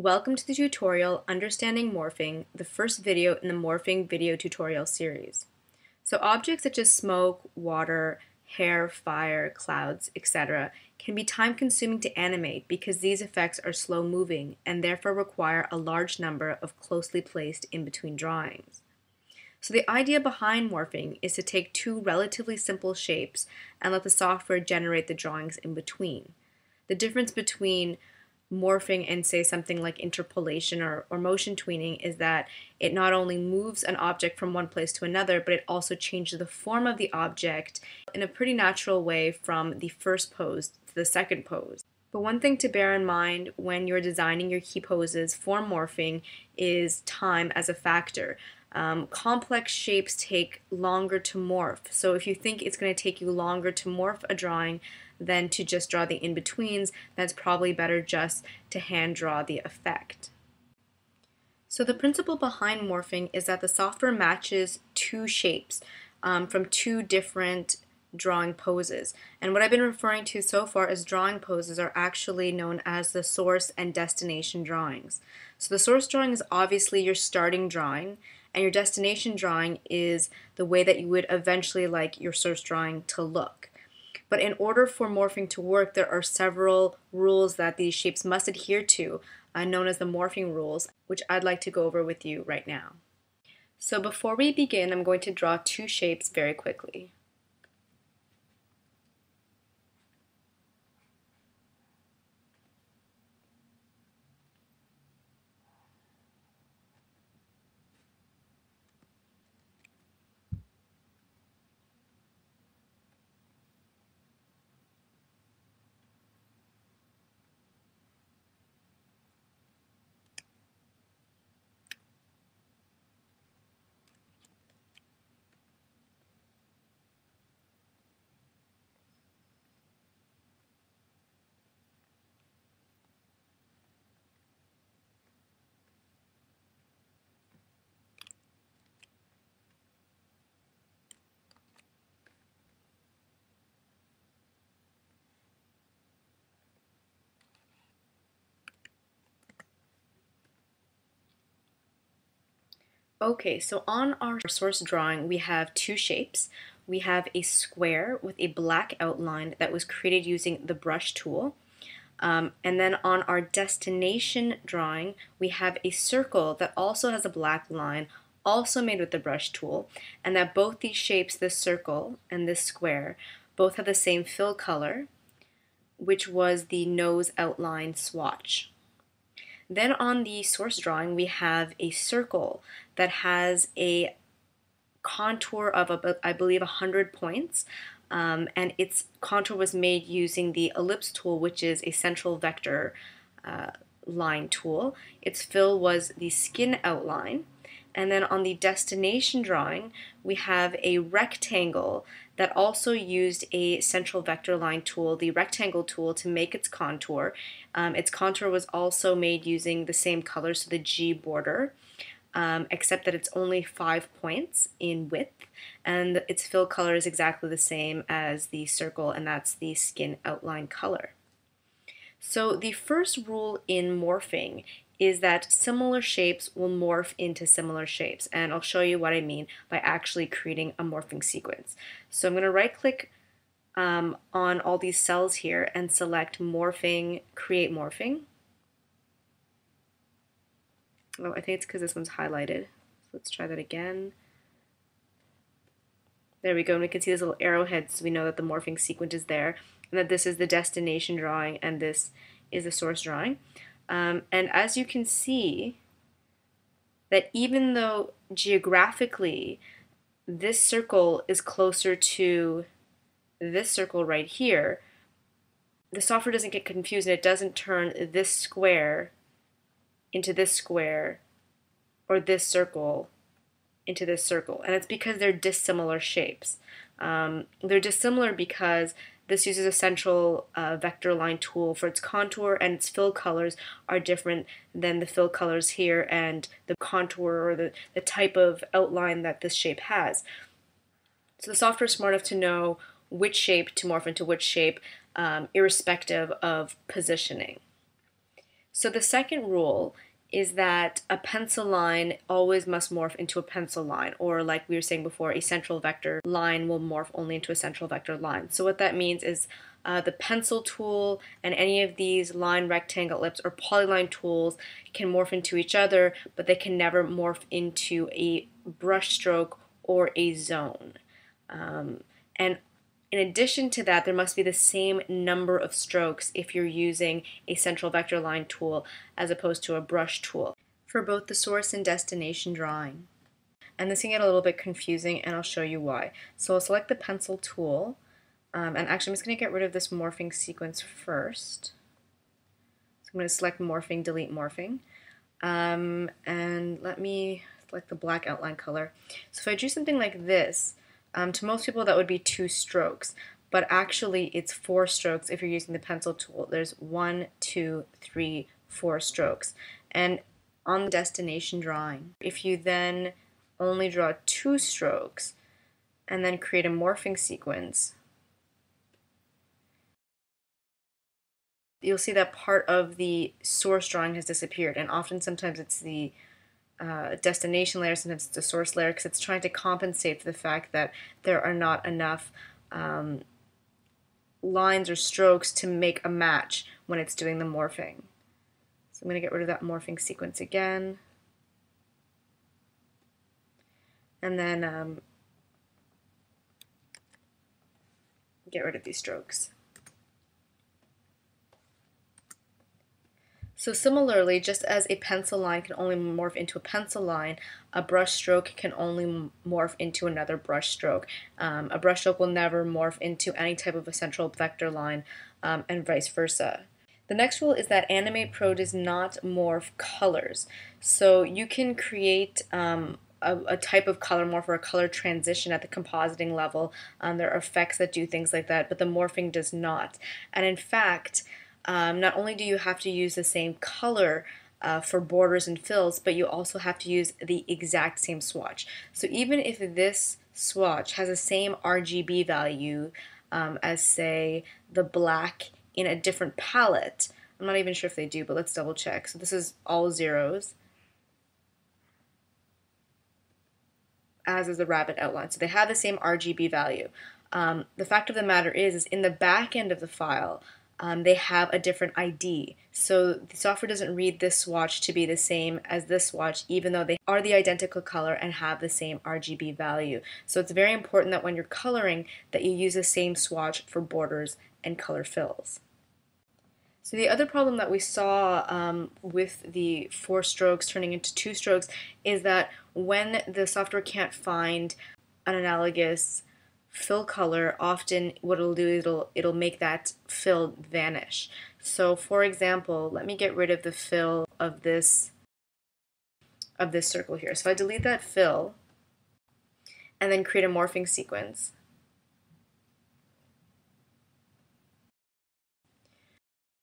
Welcome to the tutorial Understanding Morphing, the first video in the Morphing video tutorial series. So objects such as smoke, water, hair, fire, clouds, etc. can be time-consuming to animate because these effects are slow-moving and therefore require a large number of closely placed in-between drawings. So the idea behind morphing is to take two relatively simple shapes and let the software generate the drawings in between. The difference between morphing and say something like interpolation or motion tweening is that it not only moves an object from one place to another, but it also changes the form of the object in a pretty natural way from the first pose to the second pose. But one thing to bear in mind when you're designing your key poses for morphing is time as a factor. Complex shapes take longer to morph, so if you think it's going to take you longer to morph a drawing than to just draw the in-betweens, then it's probably better just to hand draw the effect. So the principle behind morphing is that the software matches two shapes from two different drawing poses. And what I've been referring to so far as drawing poses are actually known as the source and destination drawings. So the source drawing is obviously your starting drawing, and your destination drawing is the way that you would eventually like your source drawing to look. But in order for morphing to work, there are several rules that these shapes must adhere to, known as the morphing rules, which I'd like to go over with you right now. So before we begin, I'm going to draw two shapes very quickly. Okay, so on our source drawing, we have two shapes. We have a square with a black outline that was created using the brush tool. And then on our destination drawing, we have a circle that also has a black line, also made with the brush tool, and that both these shapes, this circle and this square, both have the same fill color, which was the nose outline swatch. Then on the source drawing, we have a circle that has a contour of about, I believe, 100 points, and its contour was made using the ellipse tool, which is a central vector line tool. Its fill was the skin outline. And then on the destination drawing, we have a rectangle that also used a central vector line tool, the rectangle tool, to make its contour. Its contour was also made using the same color, so the G border, except that it's only 5 points in width, and its fill color is exactly the same as the circle, and that's the skin outline color. So the first rule in morphing is that similar shapes will morph into similar shapes, and I'll show you what I mean by actually creating a morphing sequence. So I'm going to right click on all these cells here and select morphing, create morphing. Oh, I think it's because this one's highlighted. So let's try that again. There we go, and we can see this little arrowhead, so we know that the morphing sequence is there, and that this is the destination drawing and this is the source drawing. And as you can see, that even though geographically this circle is closer to this circle right here, the software doesn't get confused and it doesn't turn this square into this square or this circle into this circle. And it's because they're dissimilar shapes. They're dissimilar because this uses a central vector line tool for its contour, and its fill colors are different than the fill colors here and the contour or the type of outline that this shape has. So the software is smart enough to know which shape to morph into which shape, irrespective of positioning. So the second rule is that a pencil line always must morph into a pencil line, or like we were saying before, a central vector line will morph only into a central vector line. So what that means is the pencil tool and any of these line, rectangle, ellipse, or polyline tools can morph into each other, but they can never morph into a brush stroke or a zone. And in addition to that, there must be the same number of strokes if you're using a central vector line tool as opposed to a brush tool for both the source and destination drawing. And this can get a little bit confusing, and I'll show you why. So I'll select the pencil tool, and actually I'm just going to get rid of this morphing sequence first. So I'm going to select morphing, delete morphing, and let me select the black outline color. So if I do something like this, to most people that would be 2 strokes, but actually it's 4 strokes if you're using the pencil tool. There's 1, 2, 3, 4 strokes. And on the destination drawing, if you then only draw 2 strokes and then create a morphing sequence, you'll see that part of the source drawing has disappeared, and often sometimes it's the destination layer, sometimes it's the source layer, because it's trying to compensate for the fact that there are not enough lines or strokes to make a match when it's doing the morphing. So I'm going to get rid of that morphing sequence again, and then get rid of these strokes. So similarly, just as a pencil line can only morph into a pencil line, a brush stroke can only morph into another brush stroke. A brush stroke will never morph into any type of a central vector line, and vice versa. The next rule is that Animate Pro does not morph colors. So you can create a type of color morph or a color transition at the compositing level. There are effects that do things like that, but the morphing does not. And in fact, not only do you have to use the same color for borders and fills, but you also have to use the exact same swatch. So even if this swatch has the same RGB value as, say, the black in a different palette, I'm not even sure if they do, but let's double check. So this is all zeros, as is the rabbit outline. So they have the same RGB value. The fact of the matter is in the back end of the file, they have a different ID. So the software doesn't read this swatch to be the same as this swatch, even though they are the identical color and have the same RGB value. So it's very important that when you're coloring that you use the same swatch for borders and color fills. So the other problem that we saw with the 4 strokes turning into 2 strokes is that when the software can't find an analogous fill color, often what it'll do is it'll make that fill vanish. So for example, let me get rid of the fill of this circle here. So I delete that fill and then create a morphing sequence.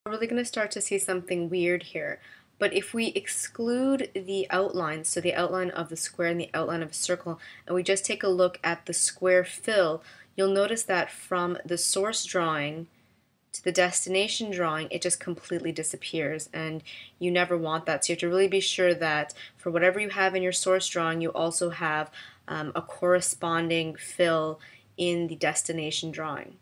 We're really going to start to see something weird here. But if we exclude the outlines, so the outline of the square and the outline of a circle, and we just take a look at the square fill, you'll notice that from the source drawing to the destination drawing, it just completely disappears, and you never want that. So you have to really be sure that for whatever you have in your source drawing, you also have a corresponding fill in the destination drawing.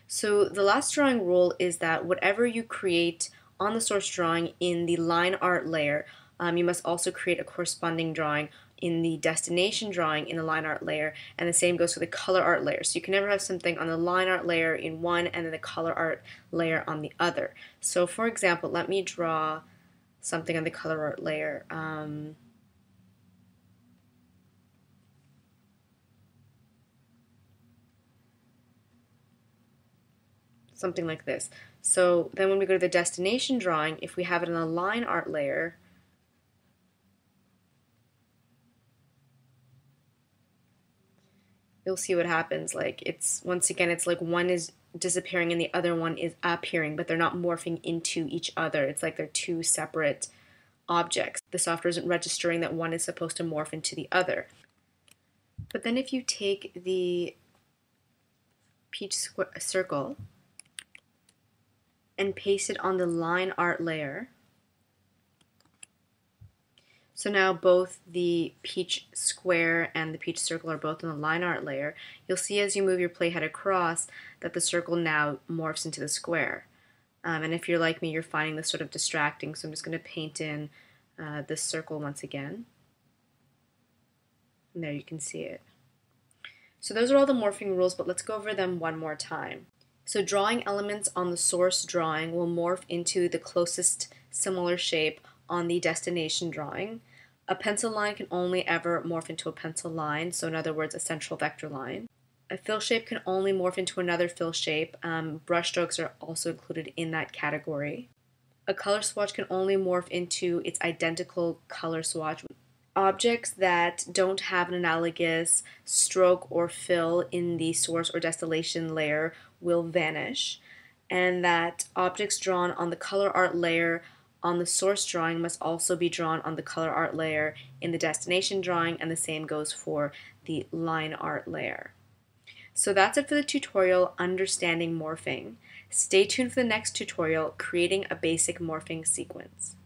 So the last drawing rule is that whatever you create on the source drawing in the line art layer, you must also create a corresponding drawing in the destination drawing in the line art layer, and the same goes for the color art layer. So you can never have something on the line art layer in one and then the color art layer on the other. So for example, let me draw something on the color art layer. Something like this. So then when we go to the destination drawing, if we have it on the line art layer, you'll see what happens. Like it's, once again, it's like one is disappearing and the other one is appearing, but they're not morphing into each other. It's like they're 2 separate objects. The software isn't registering that one is supposed to morph into the other. But then if you take the peach circle and paste it on the line art layer, So now both the peach square and the peach circle are both in the line art layer. You'll see as you move your playhead across that the circle now morphs into the square. And if you're like me, you're finding this sort of distracting, so I'm just going to paint in this circle once again. And there you can see it. So those are all the morphing rules, but let's go over them one more time. So drawing elements on the source drawing will morph into the closest similar shape on the destination drawing. A pencil line can only ever morph into a pencil line, so in other words, a central vector line. A fill shape can only morph into another fill shape. Brushstrokes are also included in that category. A color swatch can only morph into its identical color swatch. Objects that don't have an analogous stroke or fill in the source or destination layer will vanish, and that objects drawn on the color art layer on the source drawing must also be drawn on the color art layer in the destination drawing, and the same goes for the line art layer. So that's it for the tutorial, Understanding Morphing. Stay tuned for the next tutorial, Creating a Basic Morphing Sequence.